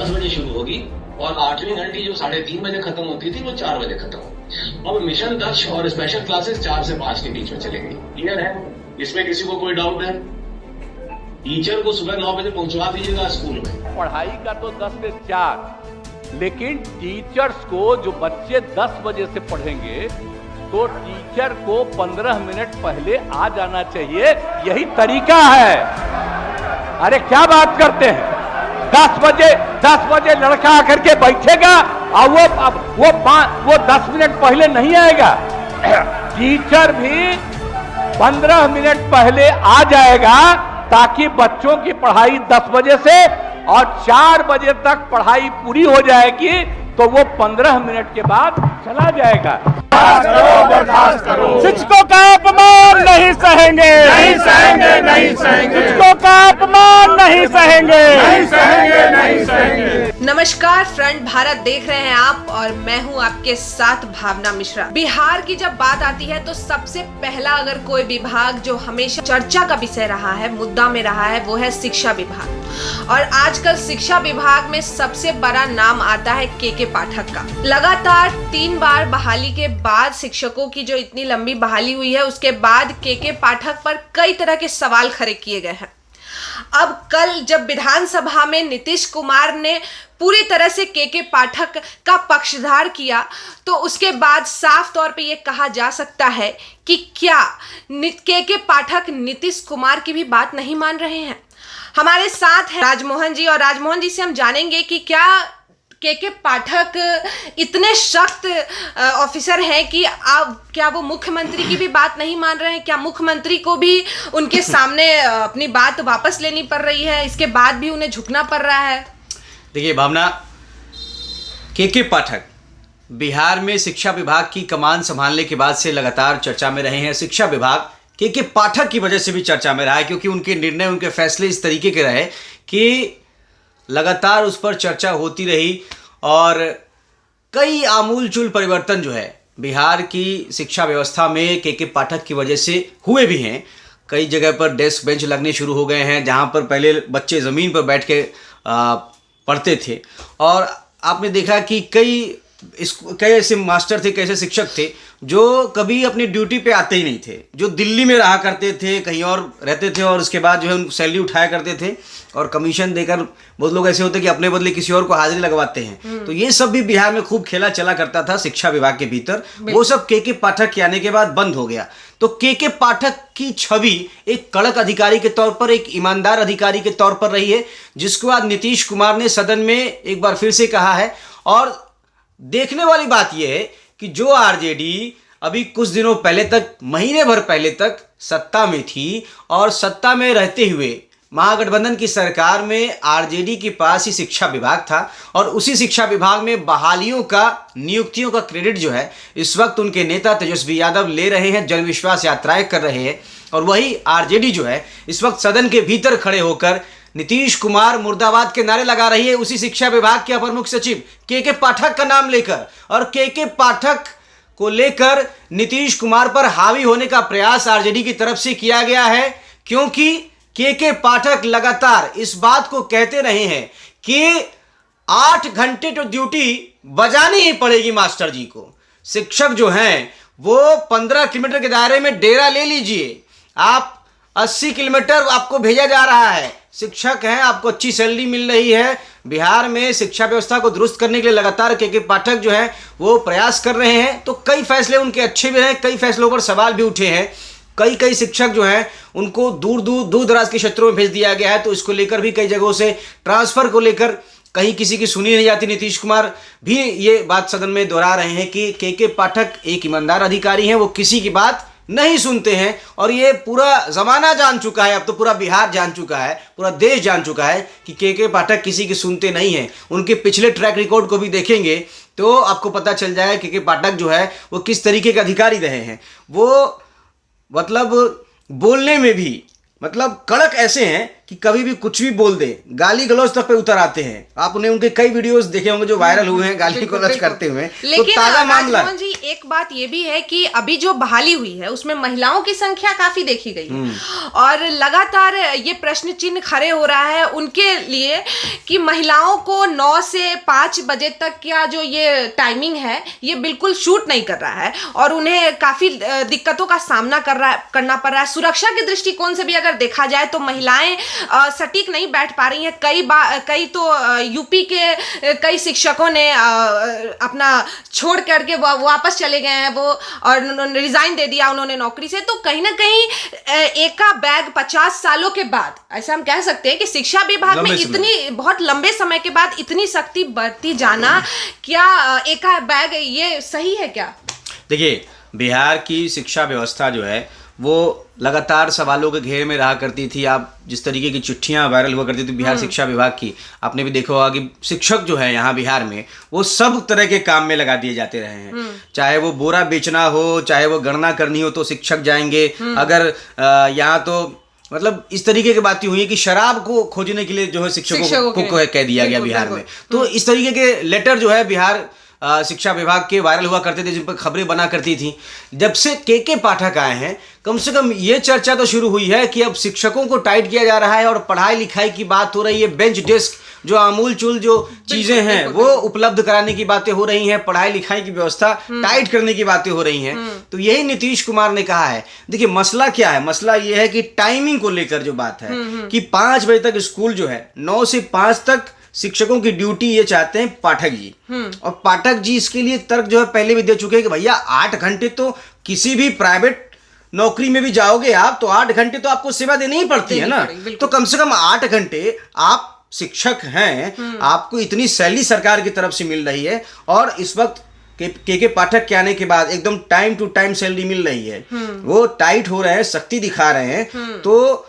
10 बजे शुरू होगी और 8वीं घंटी जो 3:30 बजे खत्म होती थी वो 4 बजे खत्म होगी। अब मिशन दक्ष और स्पेशल क्लासेस 4 से 5 के बीच में चलेंगी। क्लियर है? इसमें किसी को कोई डाउट है? टीचर को सुबह 9 बजे पहुंचवा दीजिएगा स्कूल में। पढ़ाई का तो 10 से 4, लेकिन टीचर्स को जो बच्चे 10 बजे से पढ़ेंगे तो टीचर को 15 मिनट पहले आ जाना चाहिए। यही तरीका है। अरे क्या बात करते हैं? 10 बजे लड़का आकर के बैठेगा और वो 10 मिनट पहले नहीं आएगा। टीचर भी 15 मिनट पहले आ जाएगा ताकि बच्चों की पढ़ाई 10 बजे से और 4 बजे तक पढ़ाई पूरी हो जाएगी, तो वो 15 मिनट के बाद चला जाएगा। शिक्षकों का अपमान नहीं सहेंगे, नहीं सहेंगे, नहीं सहेंगे। शिक्षकों का अपमान नहीं सहेंगे, नहीं सहेंगे, नहीं सहेंगे। नमस्कार, फ्रंट भारत देख रहे हैं आप और मैं हूं आपके साथ भावना मिश्रा। बिहार की जब बात आती है तो सबसे पहला अगर कोई विभाग जो हमेशा चर्चा का विषय रहा है, मुद्दा में रहा है, वो है शिक्षा विभाग। और आजकल शिक्षा विभाग में सबसे बड़ा नाम आता है के पाठक का। लगातार 3 बार बहाली के बाद शिक्षकों की जो इतनी लंबी बहाली हुई है, उसके बाद के पाठक पर कई तरह के सवाल खड़े किए गए हैं। अब कल जब विधानसभा में नीतीश कुमार ने पूरी तरह से के पाठक का पक्षधार किया, तो उसके बाद साफ तौर पे ये कहा जा सकता है कि क्या के पाठक नीतीश कुमार की भी बात नहीं मान रहे हैं। हमारे साथ हैं राजमोहन जी, और राजमोहन जी से हम जानेंगे कि क्या के पाठक इतने सख्त ऑफिसर हैं कि क्या वो मुख्यमंत्री की भी बात नहीं मान रहे हैं? क्या मुख्यमंत्री को भी उनके सामने अपनी बात वापस लेनी पड़ रही है, इसके बाद भी उन्हें झुकना पड़ रहा है? देखिए भावना, के पाठक बिहार में शिक्षा विभाग की कमान संभालने के बाद से लगातार चर्चा में रहे हैं। शिक्षा विभाग के पाठक की वजह से भी चर्चा में रहा है, क्योंकि उनके निर्णय, उनके फैसले इस तरीके के रहे कि लगातार उस पर चर्चा होती रही और कई आमूलचूल परिवर्तन जो है बिहार की शिक्षा व्यवस्था में के पाठक की वजह से हुए भी हैं। कई जगह पर डेस्क बेंच लगने शुरू हो गए हैं, जहां पर पहले बच्चे ज़मीन पर बैठ के पढ़ते थे, और आपने देखा कि कई ऐसे मास्टर थे, कैसे शिक्षक थे जो कभी अपनी ड्यूटी पे आते ही नहीं थे, जो दिल्ली में रहा करते थे, कहीं और रहते थे, और उसके बाद जो है उन सैलरी उठाया करते थे और कमीशन देकर बहुत लोग ऐसे होते कि अपने बदले किसी और को हाजिरी लगवाते हैं। तो ये सब भी बिहार में खूब खेला चला करता था शिक्षा विभाग के भीतर। वो सब के पाठक के आने के बाद बंद हो गया। तो के पाठक की छवि एक कड़क अधिकारी के तौर पर, एक ईमानदार अधिकारी के तौर पर रही है, जिसको आज नीतीश कुमार ने सदन में एक बार फिर से कहा है। और देखने वाली बात यह है कि जो आरजेडी अभी कुछ दिनों पहले तक, महीने भर पहले तक सत्ता में थी, और सत्ता में रहते हुए महागठबंधन की सरकार में आरजेडी के पास ही शिक्षा विभाग था, और उसी शिक्षा विभाग में बहालियों का, नियुक्तियों का क्रेडिट जो है इस वक्त उनके नेता तेजस्वी यादव ले रहे हैं, जनविश्वास यात्राएं कर रहे हैं। और वही आरजेडी जो है इस वक्त सदन के भीतर खड़े होकर नीतीश कुमार मुर्दाबाद के नारे लगा रही है, उसी शिक्षा विभाग के अपर मुख्य सचिव के पाठक का नाम लेकर। और के पाठक को लेकर नीतीश कुमार पर हावी होने का प्रयास आरजेडी की तरफ से किया गया है, क्योंकि के पाठक लगातार इस बात को कहते रहे हैं कि 8 घंटे तो ड्यूटी बजानी ही पड़ेगी मास्टर जी को। शिक्षक जो हैं वो 15 किलोमीटर के दायरे में डेरा ले लीजिए, आप 80 किलोमीटर आपको भेजा जा रहा है। शिक्षक हैं, आपको अच्छी सैलरी मिल रही है। बिहार में शिक्षा व्यवस्था को दुरुस्त करने के लिए लगातार के पाठक जो है वो प्रयास कर रहे हैं। तो कई फैसले उनके अच्छे भी हैं, कई फैसलों पर सवाल भी उठे हैं। कई शिक्षक जो हैं उनको दूर दराज के क्षेत्रों में भेज दिया गया है। तो इसको लेकर भी कई जगहों से ट्रांसफर को लेकर कहीं किसी की सुनी नहीं जाती। नीतीश कुमार भी ये बात सदन में दोहरा रहे हैं कि के पाठक एक ईमानदार अधिकारी हैं, वो किसी की बात नहीं सुनते हैं। और ये पूरा जमाना जान चुका है, अब तो पूरा बिहार जान चुका है, पूरा देश जान चुका है कि के पाठक किसी की सुनते नहीं हैं। उनके पिछले ट्रैक रिकॉर्ड को भी देखेंगे तो आपको पता चल जाएगा के पाठक जो है वो किस तरीके के अधिकारी रहे हैं। वो मतलब बोलने में भी मतलब कड़क ऐसे हैं कि कभी भी कुछ भी बोल दे, गाली गलौज तक पे उतर आते हैं। आपने उनके कई वीडियोस देखे होंगे जो वायरल हुए हैं गाली गलौज करते हुए। लेकिन तो ताजा मामला राजमोहन जी, एक बात ये भी है कि अभी जो बहाली हुई है उसमें महिलाओं की संख्या काफी देखी गई है और लगातार ये प्रश्न चिन्ह खड़े हो रहा है उनके लिए कि महिलाओं को 9 से 5 बजे तक का जो ये टाइमिंग है ये बिल्कुल शूट नहीं कर रहा है और उन्हें काफी दिक्कतों का सामना करना पड़ रहा है। सुरक्षा के दृष्टिकोण से भी अगर देखा जाए तो महिलाएं सटीक नहीं बैठ पा रही हैं। कई तो यूपी के कई शिक्षकों ने अपना छोड़ करके वापस चले गए हैं वो और रिजाइन दे दिया उन्होंने नौकरी से। तो कहीं ना कहीं एका बैग 50 सालों के बाद ऐसा हम कह सकते हैं कि शिक्षा विभाग में इतनी बहुत लंबे समय के बाद इतनी सख्ती बरती जाना, क्या एका बैग ये सही है क्या? देखिए, बिहार की शिक्षा व्यवस्था जो है वो लगातार सवालों के घेरे में रहा करती थी। आप जिस तरीके की चिट्ठियां वायरल हुआ करती थी बिहार शिक्षा विभाग की, आपने भी देखा होगा कि शिक्षक जो है यहाँ बिहार में वो सब तरह के काम में लगा दिए जाते रहे हैं। चाहे वो बोरा बेचना हो, चाहे वो गणना करनी हो तो शिक्षक जाएंगे। अगर यहाँ तो मतलब इस तरीके की बातें हुई कि शराब को खोजने के लिए जो है शिक्षकों को कह दिया गया बिहार में। तो इस तरीके के लेटर जो है बिहार शिक्षा विभाग के वायरल हुआ करते थे, जिन पर खबरें बना करती थी। जब से के पाठक आए हैं, कम से कम ये चर्चा तो शुरू हुई है कि अब शिक्षकों को टाइट किया जा रहा है और पढ़ाई लिखाई की बात हो रही है। बेंच डेस्क जो अमूल चूल जो चीजें हैं वो उपलब्ध कराने की बातें हो रही हैं, पढ़ाई लिखाई की व्यवस्था टाइट करने की बातें हो रही हैं। तो यही नीतीश कुमार ने कहा है। देखिए, मसला क्या है? मसला ये है कि टाइमिंग को लेकर जो बात है कि 5 बजे तक स्कूल जो है, 9 से 5 तक शिक्षकों की ड्यूटी ये चाहते हैं पाठक जी। और पाठक जी इसके लिए तर्क जो है पहले भी दे चुके हैं कि भैया 8 घंटे तो किसी भी प्राइवेट नौकरी में भी जाओगे आप तो 8 घंटे तो आपको सेवा देनी ही पड़ती है ना। तो कम से कम 8 घंटे आप शिक्षक हैं, आपको इतनी सैलरी सरकार की तरफ से मिल रही है और इस वक्त के पाठक के आने के बाद एकदम टाइम टू टाइम सैलरी मिल रही है। वो टाइट हो रहे हैं, सख्ती दिखा रहे हैं, तो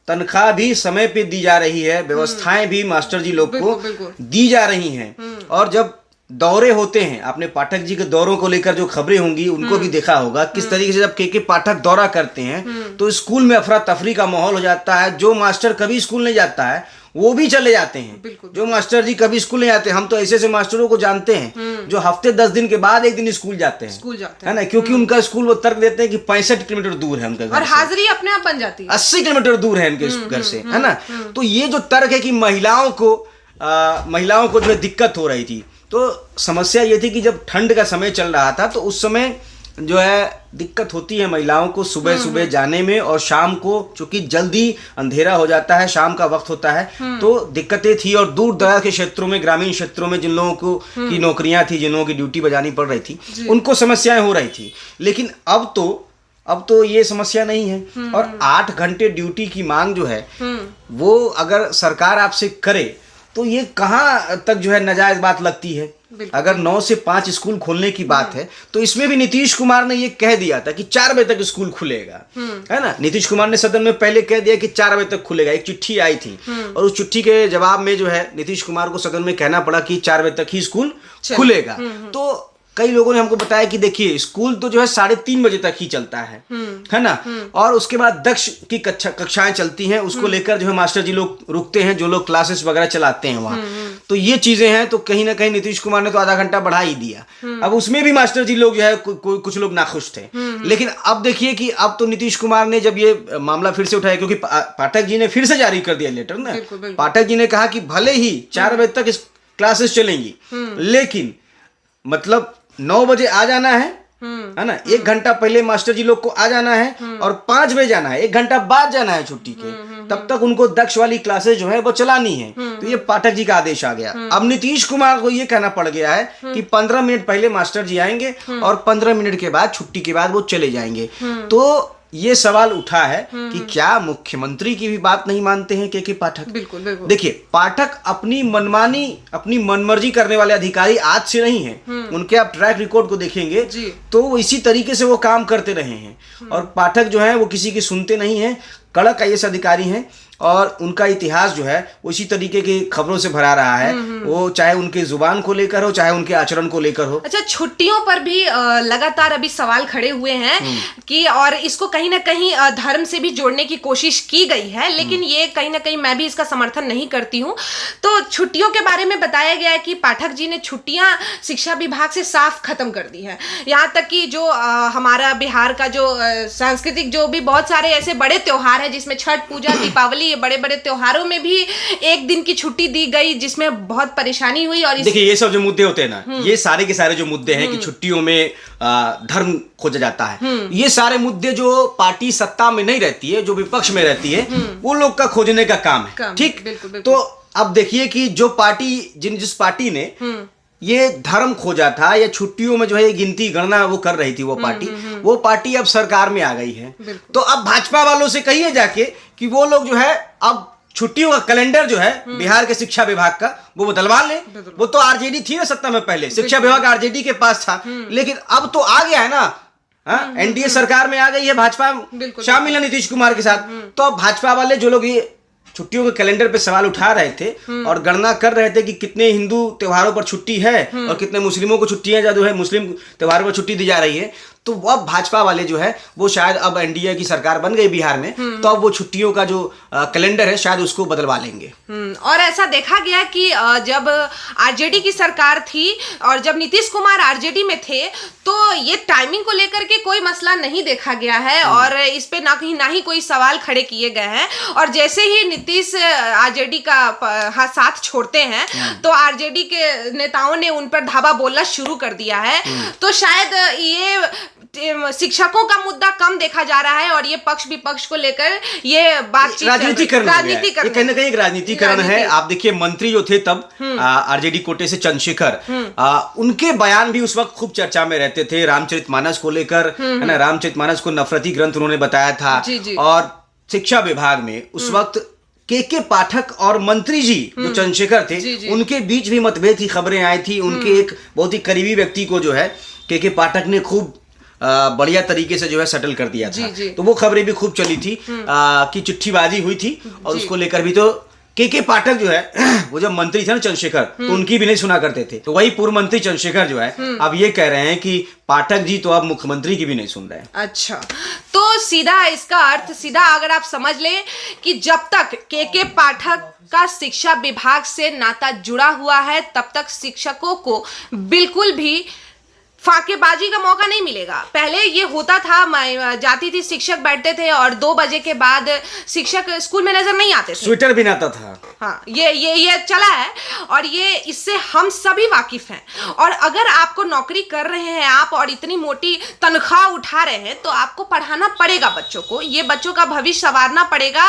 तनख्वाह भी समय पे दी जा रही है, व्यवस्थाएं भी मास्टर जी लोग को दी जा रही हैं। और जब दौरे होते हैं, आपने पाठक जी के दौरों को लेकर जो खबरें होंगी उनको भी देखा होगा किस तरीके से जब के पाठक दौरा करते हैं तो स्कूल में अफरा तफरी का माहौल हो जाता है। जो मास्टर कभी स्कूल नहीं जाता है वो भी चले जाते हैं। जो मास्टर जी कभी स्कूल नहीं आते, हम तो ऐसे मास्टरों को जानते हैं जो हफ्ते 10 दिन के बाद एक दिन स्कूल जाते हैं, है ना, क्योंकि उनका स्कूल वो तर्क देते हैं कि 65 किलोमीटर दूर है उनका घर और हाजिरी अपने आप बन जाती है, 80 किलोमीटर दूर है उनके घर से, है ना। तो ये जो तर्क है कि महिलाओं को जो है दिक्कत हो रही थी, तो समस्या ये थी कि जब ठंड का समय चल रहा था तो उस समय जो है दिक्कत होती है महिलाओं को सुबह सुबह जाने में, और शाम को चूंकि जल्दी अंधेरा हो जाता है, शाम का वक्त होता है, तो दिक्कतें थी। और दूर दराज के क्षेत्रों में, ग्रामीण क्षेत्रों में जिन लोगों को की नौकरियां थी, जिन लोगों की ड्यूटी बजानी पड़ रही थी, उनको समस्याएं हो रही थी। लेकिन अब तो ये समस्या नहीं है। और 8 घंटे ड्यूटी की मांग जो है वो अगर सरकार आपसे करे तो ये कहाँ तक जो है नाजायज बात लगती है। अगर 9 से 5 स्कूल खोलने की बात है तो इसमें भी नीतीश कुमार ने ये कह दिया था कि 4 बजे तक स्कूल खुलेगा, है ना। नीतीश कुमार ने सदन में पहले कह दिया कि 4 बजे तक खुलेगा। एक चिट्ठी आई थी और उस चिट्ठी के जवाब में जो है नीतीश कुमार को सदन में कहना पड़ा कि 4 बजे तक ही स्कूल खुलेगा। तो कई लोगों ने हमको बताया कि देखिए स्कूल तो जो है 3:30 बजे तक ही चलता है ना, और उसके बाद दक्ष की कक्षाएं चलती हैं, उसको लेकर जो है मास्टर जी लोग रुकते हैं, जो लोग क्लासेस वगैरह चलाते हैं वहाँ। तो ये चीजें हैं, तो कहीं ना कहीं नीतीश कुमार ने तो आधा घंटा बढ़ा ही दिया। अब उसमें भी मास्टर जी लोग जो है कुछ लोग नाखुश थे। लेकिन अब देखिए कि अब तो नीतीश कुमार ने जब ये मामला फिर से उठाया, क्योंकि पाठक जी ने फिर से जारी कर दिया लेटर ना। पाठक जी ने कहा कि भले ही 4 बजे तक क्लासेस चलेंगी, लेकिन मतलब 9 बजे आ जाना है ना, 1 घंटा पहले मास्टर जी लोग को आ जाना है और 5 बजे जाना है, 1 घंटा बाद जाना है छुट्टी के, तब तक उनको दक्ष वाली क्लासेस जो है वो चलानी है। तो ये पाठक जी का आदेश आ गया। अब नीतीश कुमार को ये कहना पड़ गया है कि 15 मिनट पहले मास्टर जी आएंगे और 15 मिनट के बाद छुट्टी के बाद वो चले जाएंगे। तो ये सवाल उठा है कि क्या मुख्यमंत्री की भी बात नहीं मानते हैं के पाठक। बिल्कुल। देखिए, पाठक अपनी मनमानी, अपनी मनमर्जी करने वाले अधिकारी आज से नहीं हैं। उनके आप ट्रैक रिकॉर्ड को देखेंगे तो वो इसी तरीके से वो काम करते रहे हैं। और पाठक जो है वो किसी की सुनते नहीं हैं, कड़क IAS अधिकारी हैं। और उनका इतिहास जो है उसी तरीके की खबरों से भरा रहा है, वो चाहे उनके जुबान को लेकर हो, चाहे उनके आचरण को लेकर हो। अच्छा, छुट्टियों पर भी लगातार अभी सवाल खड़े हुए हैं कि और इसको कहीं ना कहीं धर्म से भी जोड़ने की कोशिश की गई है, लेकिन ये कहीं ना कहीं मैं भी इसका समर्थन नहीं करती हूँ। तो छुट्टियों के बारे में बताया गया है कि पाठक जी ने छुट्टियां शिक्षा विभाग से साफ खत्म कर दी है। यहाँ तक कि जो हमारा बिहार का जो सांस्कृतिक जो भी बहुत सारे ऐसे बड़े त्योहार है, जिसमें छठ पूजा, दीपावली, ये बड़े बड़े त्योहारों में भी एक दिन की छुट्टी दी गई, जिसमें बहुत परेशानी हुई। और देखिए, ये सब जो मुद्दे होते हैं ना, ये सारे के सारे जो मुद्दे हैं कि छुट्टियों में धर्म खोजा जाता है, ये सारे मुद्दे जो पार्टी सत्ता में नहीं रहती है, जो विपक्ष में रहती है, वो लोग का खोजने का काम है। ठीक, तो अब देखिए कि जो पार्टी जिस पार्टी ने ये धर्म खोजा था या छुट्टियों में जो है गिनती गणना वो कर रही थी, वो पार्टी अब सरकार में आ गई है। तो अब भाजपा वालों से कहिए जाके कि वो लोग जो है अब छुट्टियों का कैलेंडर जो है बिहार के शिक्षा विभाग का वो बदलवा ले। वो तो आरजेडी थी ना सत्ता में, पहले शिक्षा विभाग आरजेडी के पास था, लेकिन अब तो आ गया है ना, एनडीए सरकार में आ गई है, भाजपा शामिल है नीतीश कुमार के साथ। तो अब भाजपा वाले जो लोग ये छुट्टियों के कैलेंडर पे सवाल उठा रहे थे और गणना कर रहे थे कि कितने हिंदू त्योहारों पर छुट्टी है और कितने मुस्लिमों को छुट्टियां जो है मुस्लिम त्योहारों पर छुट्टी दी जा रही है, तो अब भाजपा वाले जो है वो शायद अब एनडीए की सरकार बन गई बिहार में, तो अब वो छुट्टियों का जो कैलेंडर है शायद उसको बदलवा लेंगे। और ऐसा देखा गया कि जब आरजेडी की सरकार थी और जब नीतीश कुमार आरजेडी में थे, तो ये टाइमिंग को लेकर के कोई मसला नहीं देखा गया है और इस पे ना ही कोई सवाल खड़े किए गए हैं। और जैसे ही नीतीश आरजेडी का साथ छोड़ते हैं, तो आरजेडी के नेताओं ने उन पर धावा बोलना शुरू कर दिया है। तो शायद ये शिक्षकों का मुद्दा कम देखा जा रहा है और ये पक्ष विपक्ष को लेकर ये बातचीत राजनीतिकरण कहीं ना कहीं एक राजनीतिकरण है। आप देखिए, मंत्री जो थे तब आरजेडी कोटे से चंद्रशेखर, उनके बयान भी उस वक्त खूब चर्चा में रहते थे, रामचरितमानस को लेकर, है ना, रामचरितमानस को नफरती ग्रंथ उन्होंने बताया था। और शिक्षा विभाग में उस वक्त के पाठक और मंत्री जी जो चंद्रशेखर थे, उनके बीच भी मतभेद की खबरें आई थी। उनके एक बहुत ही करीबी व्यक्ति को जो है के पाठक ने खूब बढ़िया तरीके से जो है सेटल कर दिया था। तो वो खबरें भी खूब चली थी कि चिट्ठीबाजी हुई थी और उसको लेकर भी तो के पाठक जो है वो जब मंत्री थे ना चंद्रशेखर, तो उनकी भी नहीं सुना करते थे। तो वही पूर्व मंत्री चंद्रशेखर जो है अब ये कह रहे हैं कि पाठक जी तो अब मुख्यमंत्री की भी नहीं सुन रहे हैं। अच्छा, तो सीधा इसका अर्थ सीधा अगर आप समझ लें कि जब तक के पाठक का शिक्षा विभाग से नाता जुड़ा हुआ है, तब तक शिक्षकों को बिल्कुल भी फाकेबाजी का मौका नहीं मिलेगा। पहले ये होता था, मैं जाती थी, शिक्षक बैठते थे और 2 बजे के बाद शिक्षक स्कूल में नजर नहीं आते थे, स्वेटर भी नाता था। हाँ, ये चला है और ये इससे हम सभी वाकिफ हैं। और अगर आपको नौकरी कर रहे हैं आप और इतनी मोटी तनख्वाह उठा रहे हैं, तो आपको पढ़ाना पड़ेगा बच्चों को, ये बच्चों का भविष्य संवारना पड़ेगा।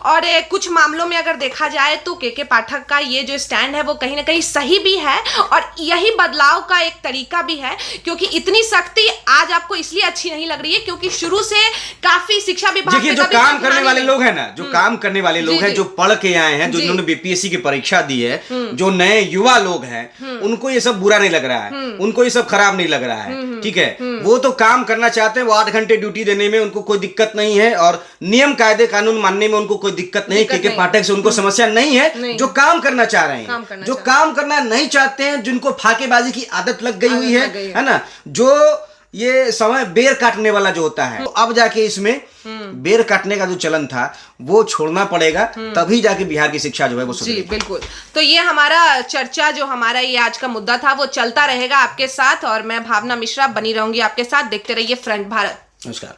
और कुछ मामलों में अगर देखा जाए तो के पाठक का ये जो स्टैंड है वो कहीं ना कहीं सही भी है और यही बदलाव का एक तरीका भी है। क्योंकि इतनी सख्ती आज आपको इसलिए अच्छी नहीं लग रही है क्योंकि शुरू से काफी शिक्षा विभाग देखिए, जो काम करने वाले लोग हैं ना, जो काम करने वाले लोग हैं, जो पढ़ के आए हैं, जो जिन्होंने बीपीएससी की परीक्षा दी है, जो नए युवा लोग हैं, उनको ये सब बुरा नहीं लग रहा है, उनको ये सब खराब नहीं लग रहा है। ठीक है, वो तो काम करना चाहते हैं, वो 8 घंटे ड्यूटी देने में उनको कोई दिक्कत नहीं है और नियम कायदे कानून मानने में उनको कोई दिक्कत नहीं। के पाठक से उनको समस्या नहीं है। जो काम करना चाह रहे हैं, जो काम करना नहीं चाहते हैं, जिनको फाकेबाजी की आदत लग गई हुई है ना, जो ये समय बेर काटने वाला जो होता है, तो अब जाके इसमें बेर काटने का जो चलन था वो छोड़ना पड़ेगा, तभी जाके बिहार की शिक्षा जो है वो सुधरेगी। जी बिल्कुल। तो ये हमारा चर्चा, जो हमारा ये आज का मुद्दा था, वो चलता रहेगा आपके साथ और मैं भावना मिश्रा बनी रहूंगी आपके साथ। देखते रहिए फ्रंट भारत। नमस्कार।